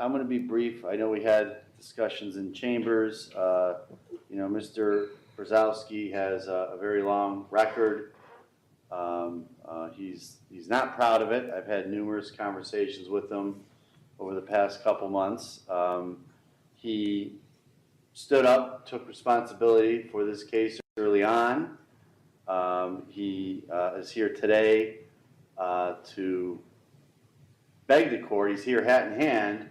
I'm going to be brief. I know we had discussions in chambers. Mr. Brzezowski has a very long record. He's not proud of it. I've had numerous conversations with him over the past couple months. He stood up, took responsibility for this case early on. He is here today to beg the court, he's here hat in hand,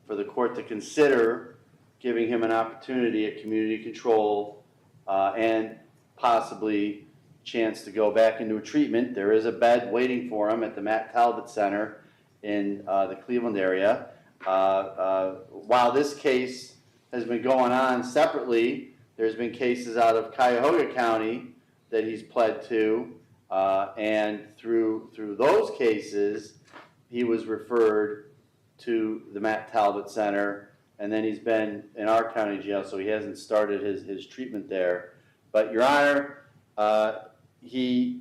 for the court to consider giving him an opportunity at community control and possibly chance to go back into a treatment. There is a bed waiting for him at the Matt Talbot Center in the Cleveland area. While this case has been going on separately, there's been cases out of Cuyahoga County that he's pled to, and through those cases, he was referred to the Matt Talbot Center, and then he's been in our county jail, so he hasn't started his treatment there. But, Your Honor, he's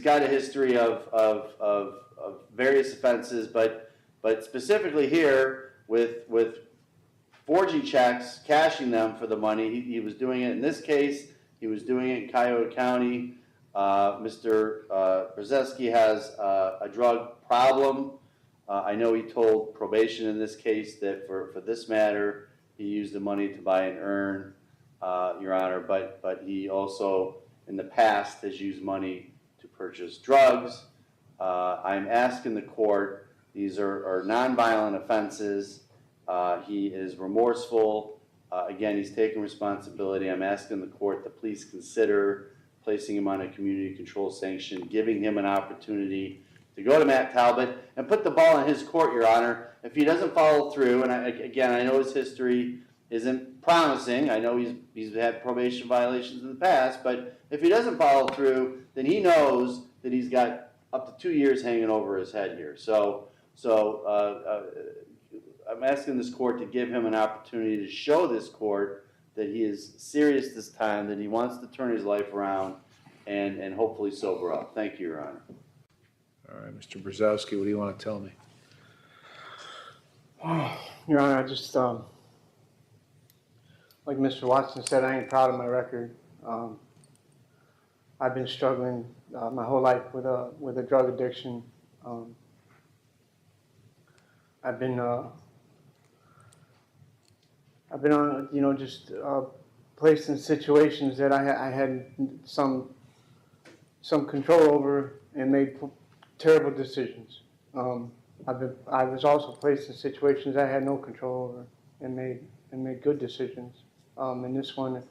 got a history of various offenses, but specifically here with forging checks, cashing them for the money. He was doing it in this case. He was doing it in Cuyahoga County. Mr. Brzezowski has a drug problem. I know he told probation in this case that for this matter, he used the money to buy an urn, Your Honor, but he also in the past has used money to purchase drugs. I'm asking the court, these are nonviolent offenses. He is remorseful. Again, he's taking responsibility. I'm asking the court to please consider placing him on a community control sanction, giving him an opportunity to go to Matt Talbot and put the ball in his court, Your Honor. If he doesn't follow through, and I know his history isn't promising. I know he's had probation violations in the past, but if he doesn't follow through, then he knows that he's got up to 2 years hanging over his head here. So I'm asking this court to give him an opportunity to show this court that he is serious this time, that he wants to turn his life around and hopefully sober up. Thank you, Your Honor. All right, Mr. Brzezowski, what do you want to tell me? Your Honor, I just, like Mr. Watson said, I ain't proud of my record. I've been struggling my whole life with a drug addiction. I've been on, just placed in situations that I had some control over and made terrible decisions. I was also placed in situations I had no control over and made good decisions. And this one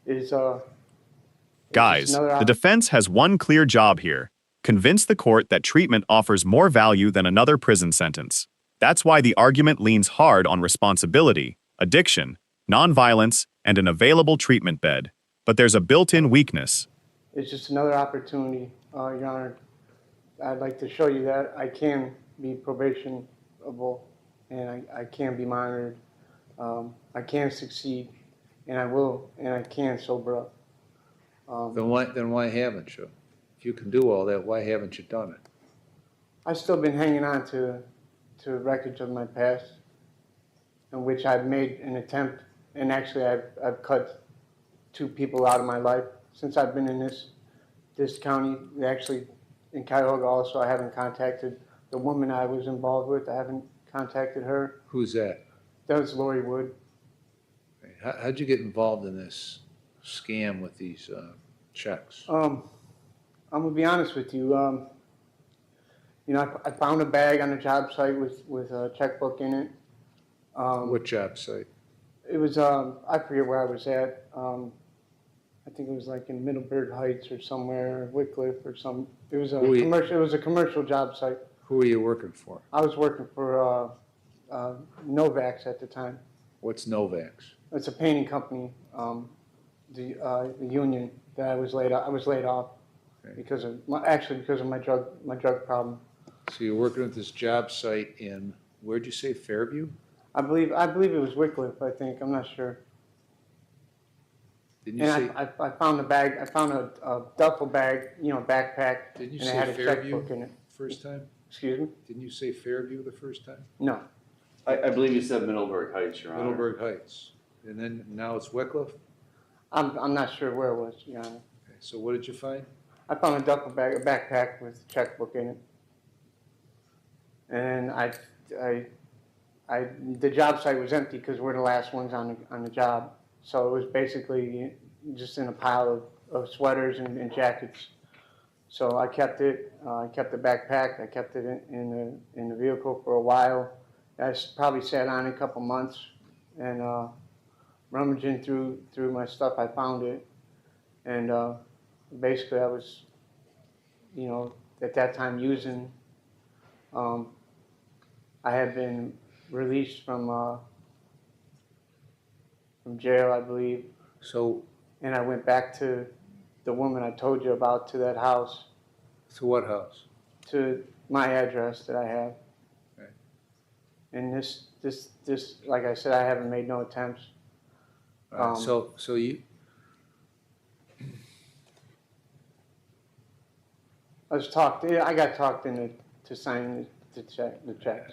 is Guys, the defense has one clear job here: convince the court that treatment offers more value than another prison sentence. That's why the argument leans hard on responsibility, addiction, nonviolence, and an available treatment bed. But there's a built-in weakness. It's just another opportunity, Your Honor. I'd like to show you that I can be probationable and I can be monitored. I can succeed, and I will, and I can sober up. Then why haven't you? If you can do all that, why haven't you done it? I've still been hanging on to records of my past, in which I've made an attempt, and actually I've cut 2 people out of my life since I've been in this county. Actually, in Cuyahoga also, I haven't contacted the woman I was involved with. I haven't contacted her. Who's that? That was Lori Wood. How'd you get involved in this scam with these checks? I'm gonna be honest with you. I found a bag on a job site with a checkbook in it. What job site? It was I forget where I was at. I think it was like in Middleburg Heights or somewhere, Wycliffe or some. It was a commercial. It was a commercial job site. Who were you working for? I was working for Novax at the time. What's Novax? It's a painting company. The union that I was laid off because of my drug problem. So you're working at this job site in, where'd you say, Fairview? I believe it was Wycliffe. I think, I'm not sure. Didn't you say? I found a bag. I found a duffel bag, backpack, Didn't you and it say had a Fairview checkbook in it. First time? Excuse me? Didn't you say Fairview the first time? No. I believe you said Middleburg Heights, Your Honor. Middleburg Heights. And then now it's Wickliffe? I'm not sure where it was, Your Honor. Okay, so what did you find? I found a duffel bag, a backpack with a checkbook in it. And the job site was empty because we're the last ones on the job. So it was basically just in a pile of sweaters and jackets. So I kept it. I kept the backpack. I kept it in the vehicle for a while. I probably sat on it a couple months, and rummaging through my stuff, I found it. And basically, I was, at that time using. I had been released from jail, I believe. So, And I went back to the woman I told you about, to that house, to what house? to my address that I have. Okay. And this, like I said, I haven't made no attempts. All right, so you, I got talked into signing the checks.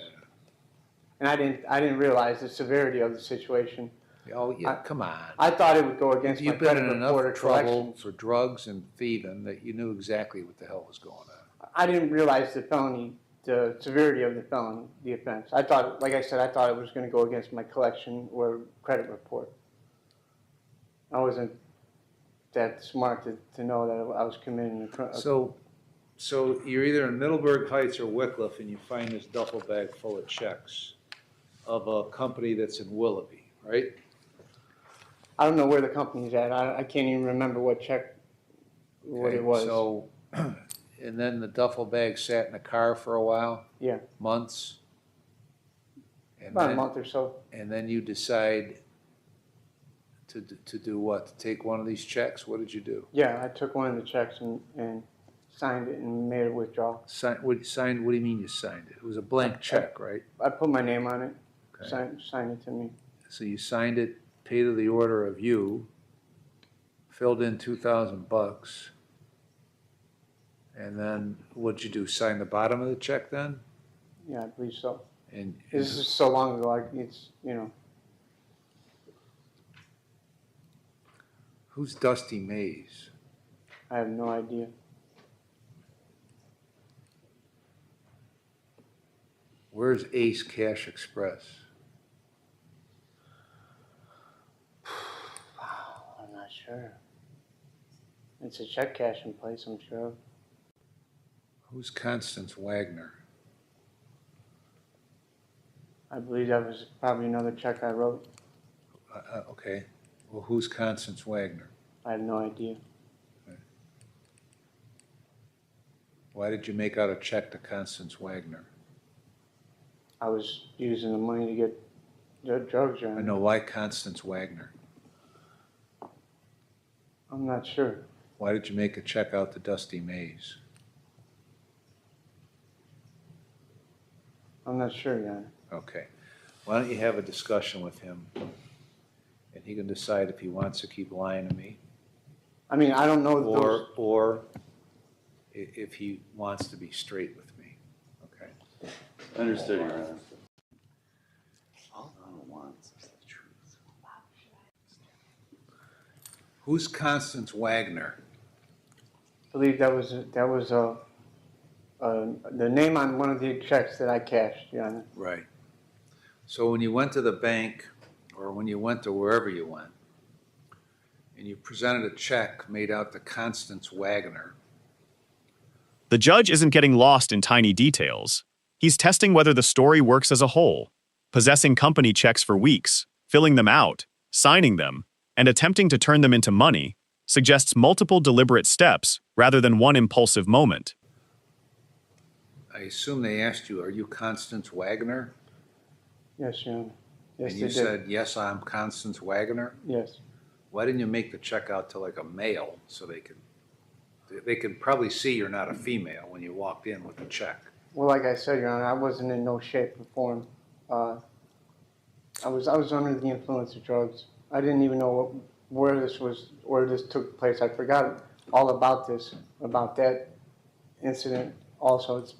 And I didn't realize the severity of the situation. oh, yeah, come on. I thought it would go against my You've been credit in report or enough trouble collections. for drugs and thieving that you knew exactly what the hell was going on. I didn't realize the severity of the felony, the offense. I thought, like I said, I thought it was going to go against my collection or credit report. I wasn't that smart to know that I was committing a crime. So you're either in Middleburg Heights or Wickliffe, and you find this duffel bag full of checks of a company that's in Willoughby, right? I don't know where the company's at. I can't even remember what Okay, it was. So, and then the duffel bag sat in the car for a while, Yeah, months? And about a then- month or so. And then you decide to do what? To take one of these checks? What did you do? Yeah, I took one of the checks and signed it and made a withdrawal. What do you mean you signed it? It was a blank check, right? I put my name on it, Okay. signed it to me. So you signed it, paid to the order of you, filled in $2,000, and then what'd you do? Sign the bottom of the check then? Yeah, I believe so. And This is so long ago, it's, who's Dusty Mays? I have no idea. Where's Ace Cash Express? I'm not sure. It's a check cashing place, I'm sure. Who's Constance Wagner? I believe that was probably another check I wrote. Okay. Well, who's Constance Wagner? I have no idea. Why did you make out a check to Constance Wagner? I was using the money to get the drugs I around. know, why Constance Wagner? I'm not sure. Why did you make a check out to Dusty Mays? I'm not sure, Jan. Okay. Why don't you have a discussion with him, and he can decide if he wants to keep lying to me, I mean, I don't know those. or if he wants to be straight with me, okay? Understood, Your Honor. All I want is the truth. Who's Constance Wagner? I believe that was the name on one of the checks that I cashed, Jan. Right. So when you went to the bank, or when you went to wherever you went, and you presented a check made out to Constance Wagner, The judge isn't getting lost in tiny details. He's testing whether the story works as a whole, possessing company checks for weeks, filling them out, signing them, and attempting to turn them into money suggests multiple deliberate steps rather than one impulsive moment. I assume they asked you, are you Constance Wagner? Yes, Jan. Yes, And they you did. said, yes, I'm Constance Wagner? Yes. Why didn't you make the check out to like a male so they could probably see you're not a female when you walked in with the check? Well, like I said, Your Honor, I wasn't in no shape or form. I was under the influence of drugs. I didn't even know where this took place. I forgot all about that incident. Also, it's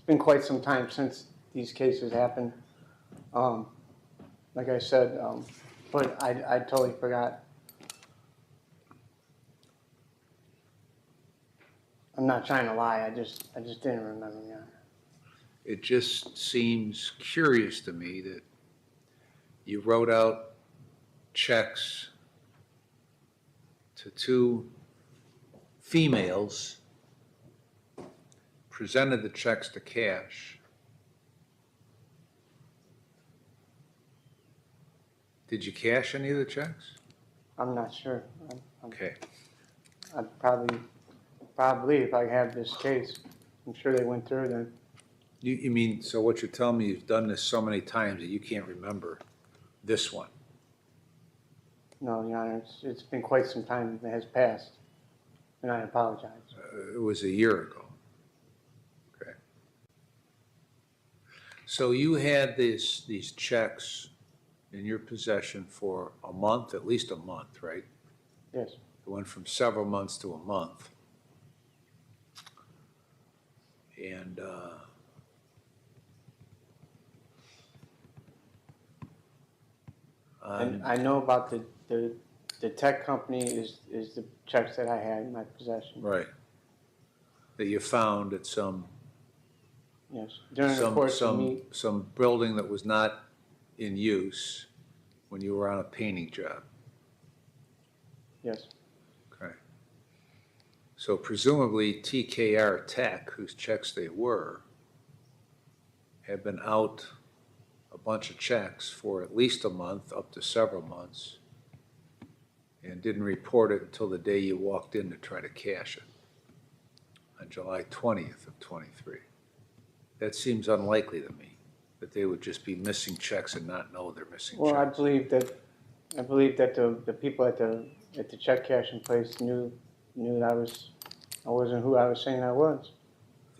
been quite some time since these cases happened. Like I said, but I totally forgot. I'm not trying to lie, I just didn't remember, Your Honor. It just seems curious to me that you wrote out checks to two females, presented the checks to cash. Did you cash any of the checks? I'm not sure. Okay. I'd probably, if I have this case, I'm sure they went through then. You mean, so what you're telling me, you've done this so many times that you can't remember this one? No, Your Honor, it's been quite some time that has passed, and I apologize. It was a year ago. Okay. So you had these checks in your possession for a month, at least a month, right? Yes. It went from several months to a month. And And I know about the tech company is the checks that I had in my possession. right, that you found at some Yes, during the course of me, some building that was not in use when you were on a painting job. yes, Okay. So presumably TKR Tech, whose checks they were, have been out a bunch of checks for at least a month, up to several months, and didn't report it until the day you walked in to try to cash it on July 20th of 23. That seems unlikely to me, that they would just be missing checks and not know they're missing well, I checks. believe that the people at the check cashing place knew that I wasn't who I was saying I was.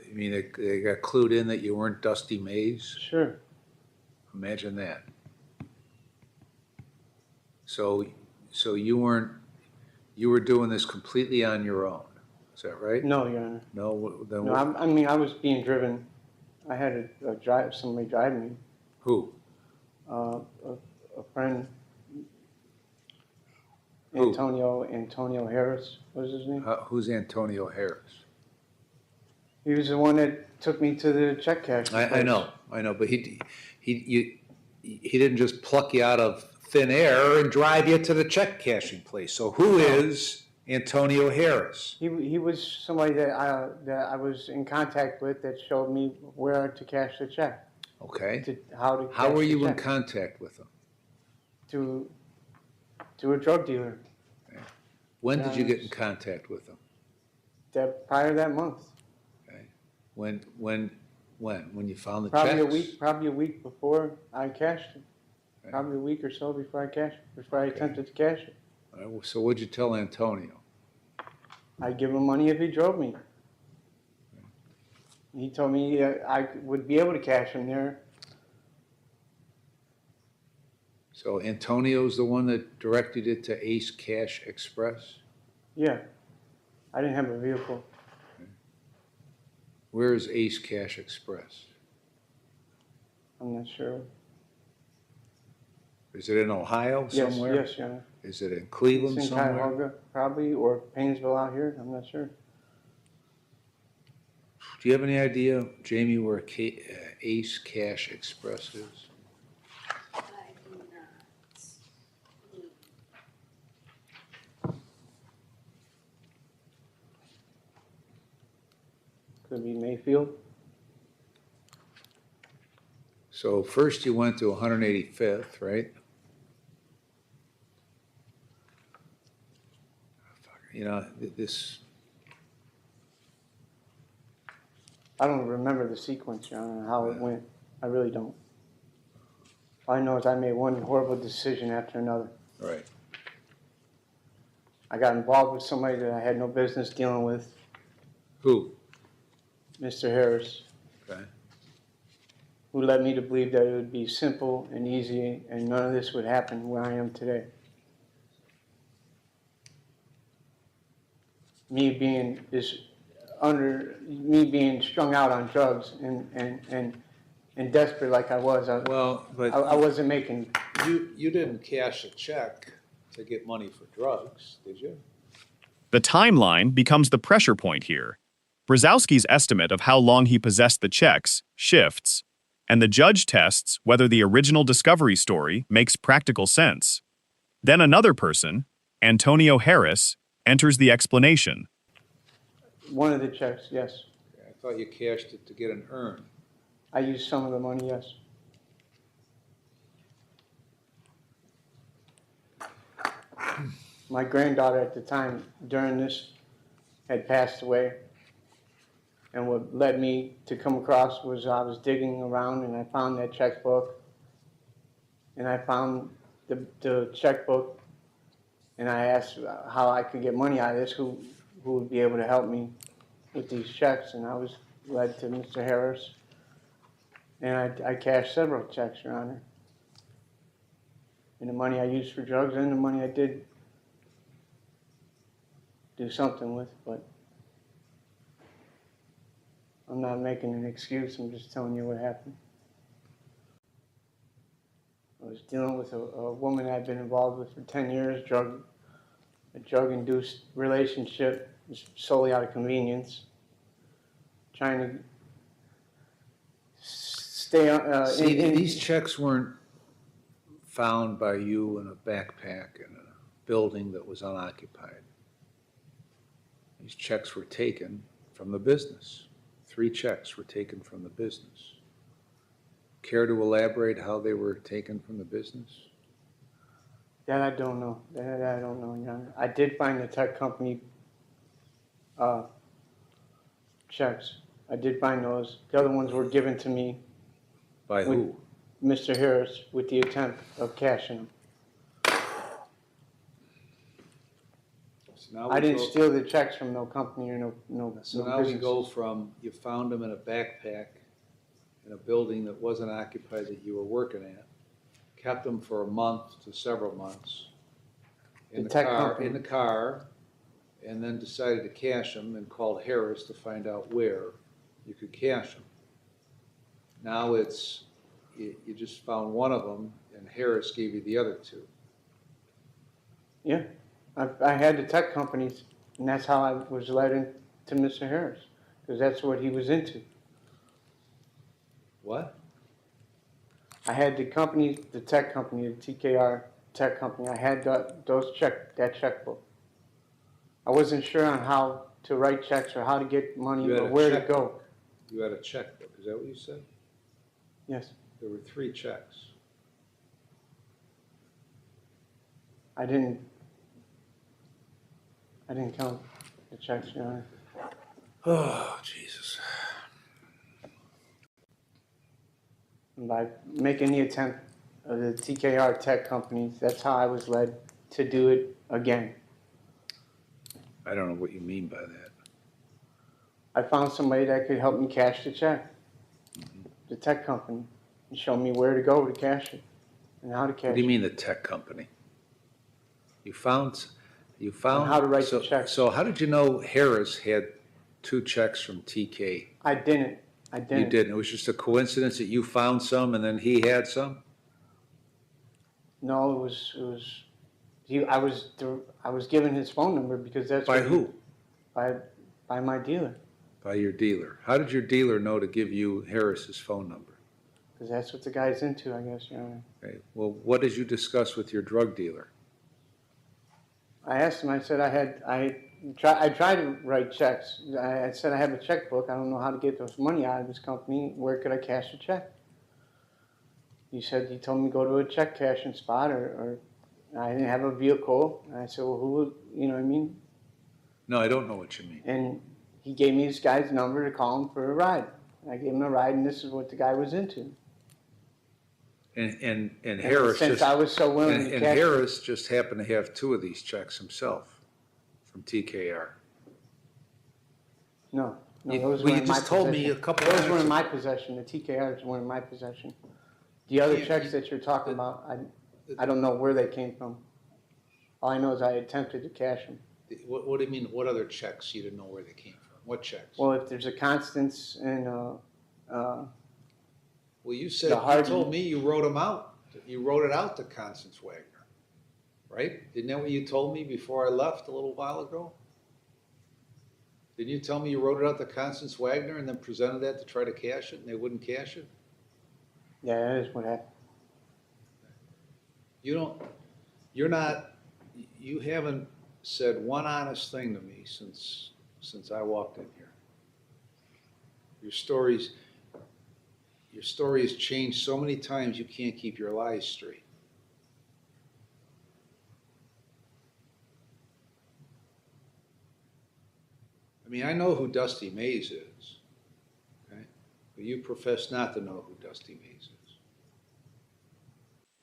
I mean, they got clued in that you weren't Dusty Mays? Sure. Imagine that. So you were doing this completely on your own, is that right? No, Your Honor. No, then No, I mean, I was being driven. I had somebody drive me. who? A friend, Who? Antonio Harris was his name. Who's Antonio Harris? He was the one that took me to the check cash. I know, but he didn't just pluck you out of thin air and drive you to the check cashing place. So who is Antonio Harris? He was somebody that I was in contact with that showed me where to cash the check. Okay. How How were cash the you in check. contact with him? To a drug dealer. When did you get in contact with him? Prior to that month. Okay. When you found the Probably checks? a week before I cashed it. Okay. Probably a week or so before I Okay. attempted to cash it. All right, well, so what'd you tell Antonio? I'd give him money if he drove me. He told me I would be able to cash him there. So Antonio's the one that directed it to Ace Cash Express? Yeah. I didn't have a vehicle. Where is Ace Cash Express? I'm not sure. Is it in Ohio somewhere? Yes, Your Honor. Is it in Cleveland It's in somewhere? Cuyahoga, probably, or Paynesville out here. I'm not sure. Do you have any idea, Jamie, where Ace Cash Express is? I do not. Could be Mayfield. So first you went to 185th, right? You know, this, I don't remember the sequence, Your Honor, how it went. I really don't. All I know is I made one horrible decision after another. right. I got involved with somebody that I had no business dealing with, Who? Mr. Harris, Okay. who led me to believe that it would be simple and easy and none of this would happen where I am today. Me being strung out on drugs and and desperate like I was. Well, but I wasn't making. you didn't cash a check to get money for drugs, did you? The timeline becomes the pressure point here. Brzezowski's estimate of how long he possessed the checks shifts, and the judge tests whether the original discovery story makes practical sense. Then another person, Antonio Harris, enters the explanation. One of the checks, yes. I thought you cashed it to get an earn. I used some of the money, yes. My granddaughter at the time, during this, had passed away. And what led me to come across was I was digging around and I found that checkbook. And I found the checkbook, and I asked how I could get money out of this, who would be able to help me with these checks, and I was led to Mr. Harris. And I cashed several checks, Your Honor. And the money I used for drugs and the money I did do something with, but I'm not making an excuse, I'm just telling you what happened. I was dealing with a woman I'd been involved with for 10 years, a drug-induced relationship solely out of convenience, trying to stay on. These checks weren't found by you in a backpack in a building that was unoccupied. These checks were taken from the business. 3 checks were taken from the business. Care to elaborate how they were taken from the business? That I don't know. That I don't know, Your Honor. I did find the tech company checks. I did find those. The other ones were given to me. By who? Mr. Harris, with the attempt of cashing them. So now I we didn't go- steal the checks from no company or no So no now we business. go from, you found them in a backpack in a building that wasn't occupied that you were working at, kept them for a month to several months in The the tech car, company. in the car, and then decided to cash them and called Harris to find out where you could cash them. Now it's, you just found one of them and Harris gave you the other 2. Yeah, I had the tech companies, and that's how I was led into Mr. Harris, because that's what he was into. What? I had the company, the tech company, the TKR tech company. I had that checkbook. I wasn't sure on how to write checks or how to get money You had or a where to checkbook. go. You had a checkbook, is that what you said? Yes, There were 3 checks. I didn't count the checks, Your Honor. Oh, Jesus. And by making the attempt of the TKR tech companies, that's how I was led to do it again. I don't know what you mean by that. I found somebody that could help me cash the check, the tech company, and show me where to go to cash it and how to cash it. What do you mean the tech company? You found. And how to write so, the checks. So how did you know Harris had 2 checks from TK? I didn't. You didn't. It was just a coincidence that you found some and then he had some? No, it was. I was given his phone number because that's By what who? By my dealer, By your dealer. How did your dealer know to give you Harris's phone number? because that's what the guy's into, I guess, Your Honor. Okay. Well, what did you discuss with your drug dealer? I asked him. I said I tried to write checks. I said I have a checkbook. I don't know how to get this money out of this company. Where could I cash the check? He told me go to a check cashing spot, or I didn't have a vehicle. And I said, well, who, you know what I mean? No, I don't know what you mean. And he gave me this guy's number to call him for a ride. I gave him a ride, and this is what the guy was into. And Harris since just, I was so willing and to cash Harris just happened to have 2 of these checks himself from TKR. No, You- those well, were you in my just told me possession. a couple Those minutes were in ago. my possession. The TKRs were in my possession. The other Yeah, checks that you're talking about, I don't know where they came from. All I know is I attempted to cash them. What do you mean, what other checks you didn't know where they came from? What checks? Well, if there's a Constance and What Well, you said, The you hard- told me you wrote them out. You wrote it out to Constance Wagner, right? Isn't that what you told me before I left a little while ago? Didn't you tell me you wrote it out to Constance Wagner and then presented that to try to cash it and they wouldn't cash it? Yeah, that is what happened. You haven't said one honest thing to me since I walked in here. Your story has changed so many times you can't keep your lies straight. I mean, I know who Dusty Mays is, okay? But you profess not to know who Dusty Mays is.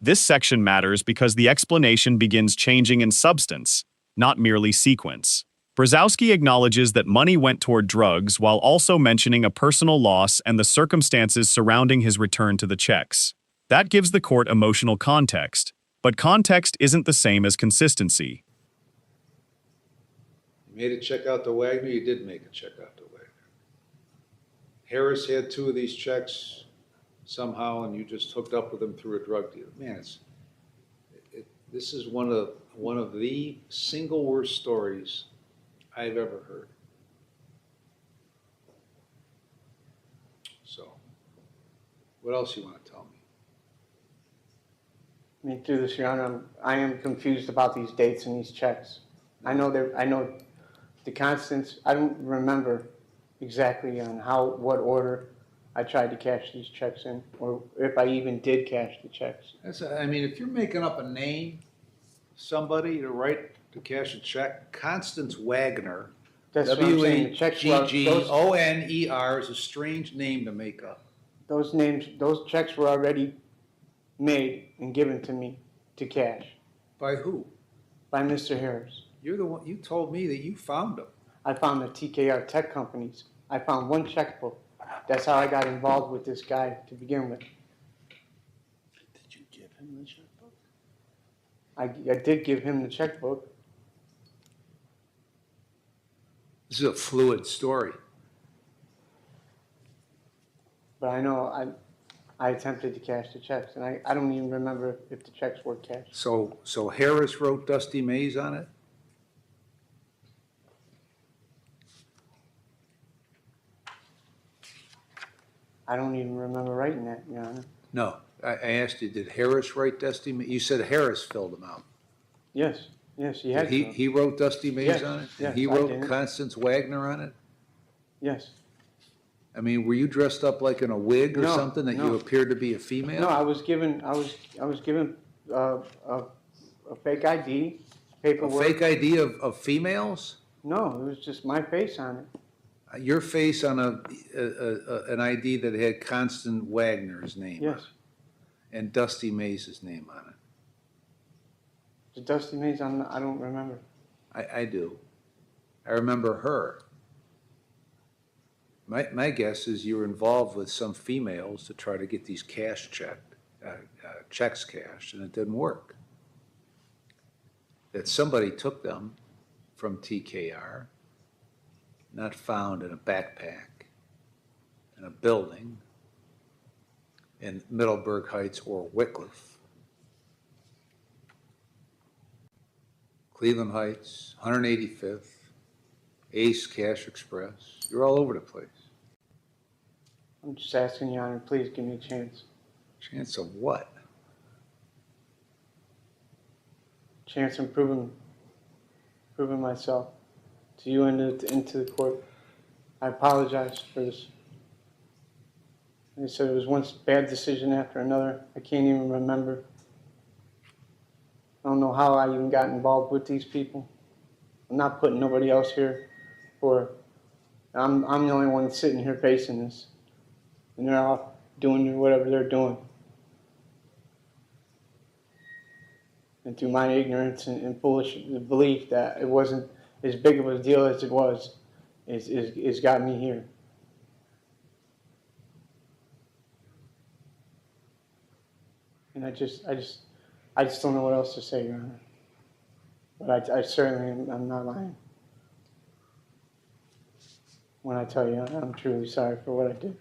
This section matters because the explanation begins changing in substance, not merely sequence. Brzezowski acknowledges that money went toward drugs while also mentioning a personal loss and the circumstances surrounding his return to the Czechs. That gives the court emotional context, but context isn't the same as consistency. You made a check out to Wagner, you did make a check out to Wagner. Harris had 2 of these checks somehow, and you just hooked up with him through a drug deal. Man, this is one of the single worst stories I've ever heard. So, what else you want to tell me? I mean, through this, Your Honor, I am confused about these dates and these checks. I know the Constance, I don't remember exactly on what order I tried to cash these checks in, or if I even did cash the checks. I mean, if you're making up a name, somebody to cash a check, Constance Wagner, That's what I'm saying. The checks were, Waggoner is a strange name to make up. those checks were already made and given to me to cash By who? by Mr. Harris. You're the one, you told me that you found them. I found the TKR Tech companies. I found one checkbook. That's how I got involved with this guy to begin with. Did you give him the checkbook? I did give him the checkbook. This is a fluid story. But I know I attempted to cash the checks, and I don't even remember if the checks were cashed. So Harris wrote Dusty Mays on it? I don't even remember writing that, Your Honor. No, I asked you, did Harris write Dusty Mays? You said Harris filled them out. Yes, he had to. He wrote Dusty Mays Yes, on it? yes, And he I wrote did. Constance Wagner on it? Yes. I mean, were you dressed up like in a wig or No, something that you no. appeared to be a female? No, I was given a fake ID, A paperwork. fake ID of females? No, it was just my face on it. Your face on an ID that had Constance Wagner's name on it. Yes. And Dusty Mays' name on it. The Dusty Mays, I don't remember. I do. I remember her. My guess is you were involved with some females to try to get these checks cashed, and it didn't work. That somebody took them from TKR, not found in a backpack, in a building in Middleburg Heights or Wickliffe. Cleveland Heights, 185th, Ace Cash Express. You're all over the place. I'm just asking, Your Honor, please give me a chance. Chance of what? Chance of proving myself to you and into the court. I apologize for this. They said it was one bad decision after another. I can't even remember. I don't know how I even got involved with these people. I'm not putting nobody else here for. I'm the only one sitting here facing this, and they're all doing whatever they're doing. And through my ignorance and foolish belief that it wasn't as big of a deal as it was, is got me here. And I just don't know what else to say, Your Honor. But I certainly I'm not lying when I tell you I'm truly sorry for what I did.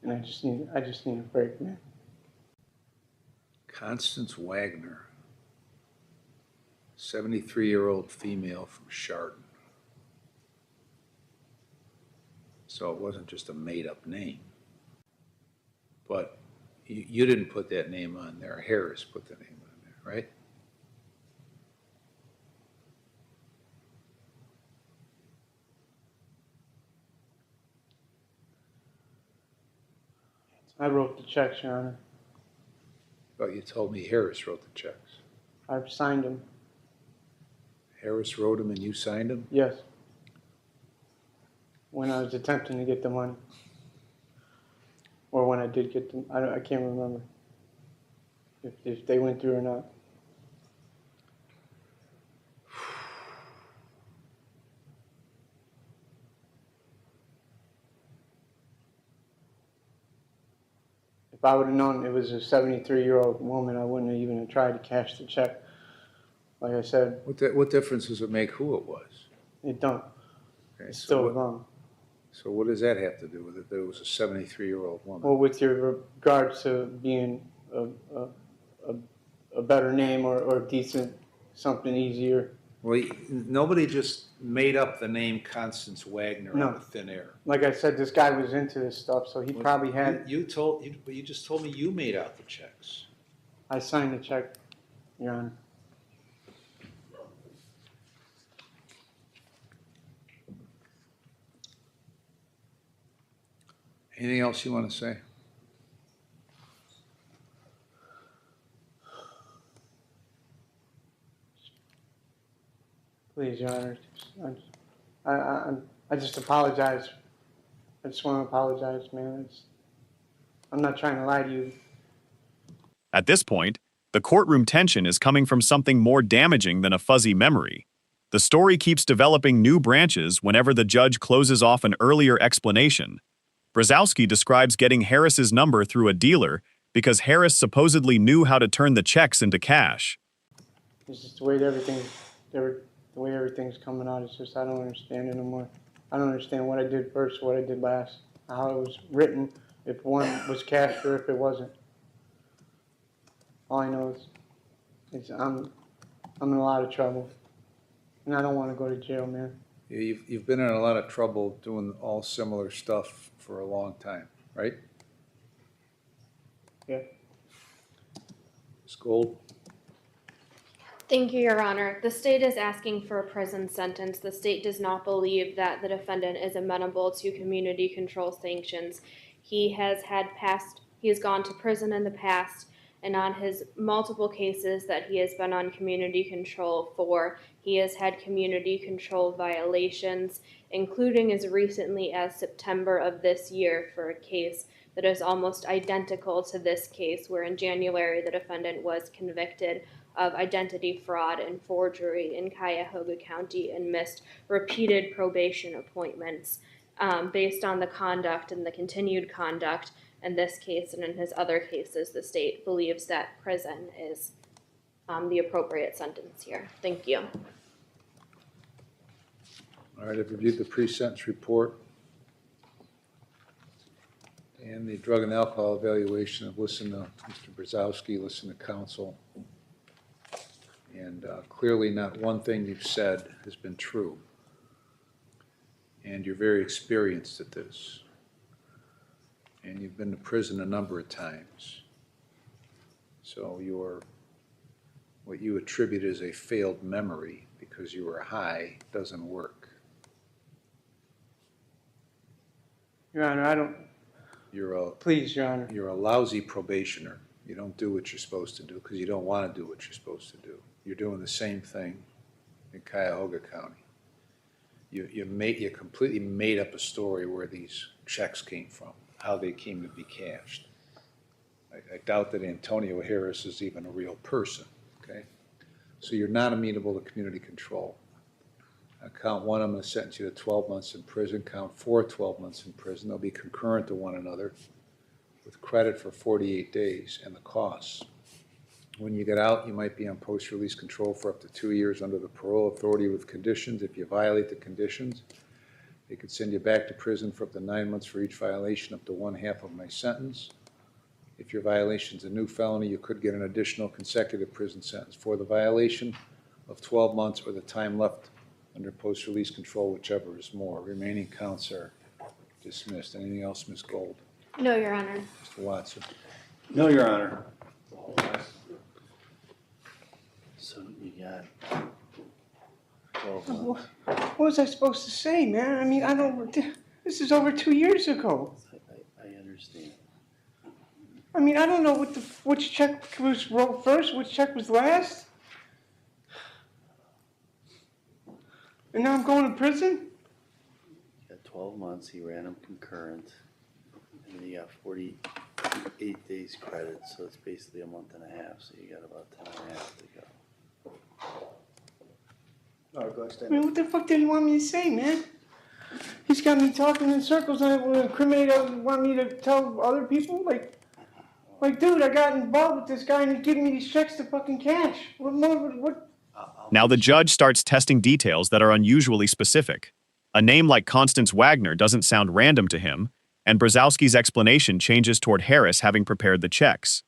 and I just need a break, man. Constance Wagner, 73-year-old female from Chardon. So it wasn't just a made-up name. But you didn't put that name on there. Harris put the name on there, right? I wrote the checks, Your Honor. But you told me Harris wrote the checks. I've signed them. Harris wrote them and you signed them? Yes. When I was attempting to get the money. Or when I did get them. I can't remember if they went through or not. If I would have known it was a 73-year-old woman, I wouldn't have even tried to cash the check. Like I said, What difference does it make who it was? it don't. Okay, It's so still what- wrong. So what does that have to do with it, that it was a 73-year-old woman? Well, with your regards to being a better name or decent, something easier. Well, nobody just made up the name Constance Wagner No. out of thin air. Like I said, this guy was into this stuff, so he probably had. You just told me you made out the checks. I signed the check, Your Honor. Anything else you want to say? Please, Your Honor. I just apologize. I just want to apologize, man. I'm not trying to lie to you. At this point, the courtroom tension is coming from something more damaging than a fuzzy memory. The story keeps developing new branches whenever the judge closes off an earlier explanation. Brzezowski describes getting Harris's number through a dealer because Harris supposedly knew how to turn the checks into cash. It's just the way everything's coming out. It's just I don't understand it anymore. I don't understand what I did first, what I did last, how it was written, if one was cashed or if it wasn't. All I know is I'm in a lot of trouble, and I don't want to go to jail, man. Yeah, you've been in a lot of trouble doing all similar stuff for a long time, right? Yeah. Ms. Gold? Thank you, Your Honor. The state is asking for a prison sentence. The state does not believe that the defendant is amenable to community control sanctions. He has gone to prison in the past, and on his multiple cases that he has been on community control for, he has had community control violations, including as recently as September of this year for a case that is almost identical to this case, where in January the defendant was convicted of identity fraud and forgery in Cuyahoga County and missed repeated probation appointments. Based on the conduct and the continued conduct in this case and in his other cases, the state believes that prison is the appropriate sentence here. Thank you. All right, I've reviewed the pre-sentence report and the drug and alcohol evaluation. I've listened to Mr. Brzezowski, listened to counsel. And clearly not one thing you've said has been true. And you're very experienced at this. And you've been to prison a number of times. So what you attribute as a failed memory because you were high doesn't work. Your Honor, please, Your Honor. You're a lousy probationer. You don't do what you're supposed to do because you don't want to do what you're supposed to do. You're doing the same thing in Cuyahoga County. You completely made up a story where these checks came from, how they came to be cashed. I doubt that Antonio Harris is even a real person, okay? So you're not amenable to community control. Count one, I'm going to sentence you to 12 months in prison. Count four, 12 months in prison. They'll be concurrent to one another with credit for 48 days and the costs. When you get out, you might be on post-release control for up to 2 years under the parole authority with conditions. If you violate the conditions, They could send you back to prison for up to 9 months for each violation, up to 1/2 of my sentence. If your violation's a new felony, you could get an additional consecutive prison sentence for the violation of 12 months or the time left under post-release control, whichever is more. Remaining counts are dismissed. Anything else, Ms. Gold? No, Your Honor. Mr. Watson? No, Your Honor. So you got 12 months. What was I supposed to say, man? I mean, I don't. This is over 2 years ago. I understand. I mean, I don't know which check was wrote first, which check was last. And now I'm going to prison? You got 12 months, he ran them concurrent, and then you got 48 days credit, so it's basically a month and a half, so you got about 10 and a half to go. I mean, what the fuck did he want me to say, man? He's got me talking in circles and it will incriminate, want me to tell other people? Like, dude, I got involved with this guy and he's giving me these checks to fucking cash. What? Now the judge starts testing details that are unusually specific. A name like Constance Wagner doesn't sound random to him, and Brzezowski's explanation changes toward Harris having prepared the checks.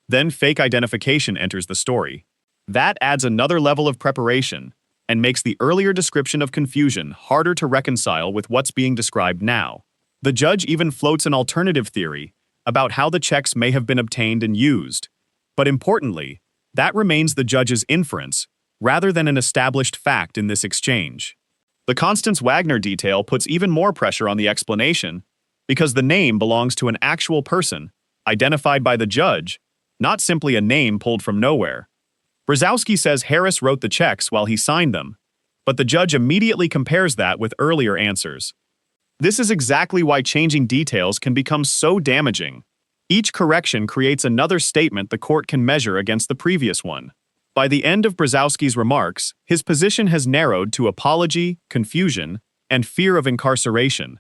Then fake identification enters the story. That adds another level of preparation and makes the earlier description of confusion harder to reconcile with what's being described now. The judge even floats an alternative theory about how the checks may have been obtained and used. But importantly, that remains the judge's inference rather than an established fact in this exchange. The Constance Wagner detail puts even more pressure on the explanation because the name belongs to an actual person, identified by the judge, not simply a name pulled from nowhere. Brzezowski says Harris wrote the checks while he signed them, but the judge immediately compares that with earlier answers. This is exactly why changing details can become so damaging. Each correction creates another statement the court can measure against the previous one. By the end of Brzezowski's remarks, his position has narrowed to apology, confusion, and fear of incarceration.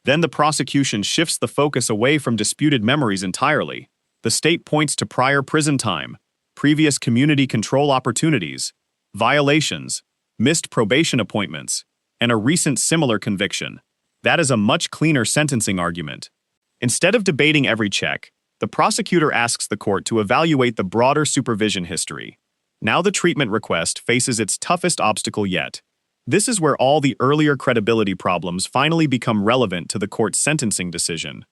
Then the prosecution shifts the focus away from disputed memories entirely. The state points to prior prison time, previous community control opportunities, violations, missed probation appointments, and a recent similar conviction. That is a much cleaner sentencing argument. Instead of debating every check, the prosecutor asks the court to evaluate the broader supervision history. Now the treatment request faces its toughest obstacle yet. This is where all the earlier credibility problems finally become relevant to the court's sentencing decision.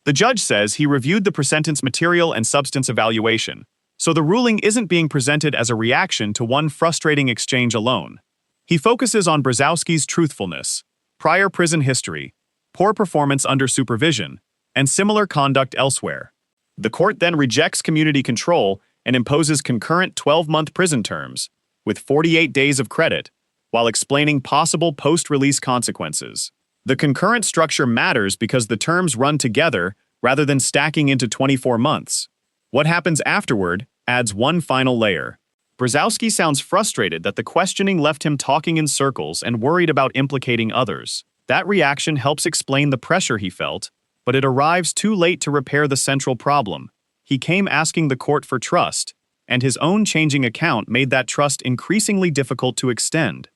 The judge says he reviewed the pre-sentence material and substance evaluation, so the ruling isn't being presented as a reaction to one frustrating exchange alone. He focuses on Brzezowski's truthfulness, prior prison history, poor performance under supervision, and similar conduct elsewhere. The court then rejects community control and imposes concurrent 12-month prison terms, with 48 days of credit, while explaining possible post-release consequences. The concurrent structure matters because the terms run together rather than stacking into 24 months. What happens afterward adds one final layer. Brzezowski sounds frustrated that the questioning left him talking in circles and worried about implicating others. That reaction helps explain the pressure he felt, but it arrives too late to repair the central problem. He came asking the court for trust, and his own changing account made that trust increasingly difficult to extend.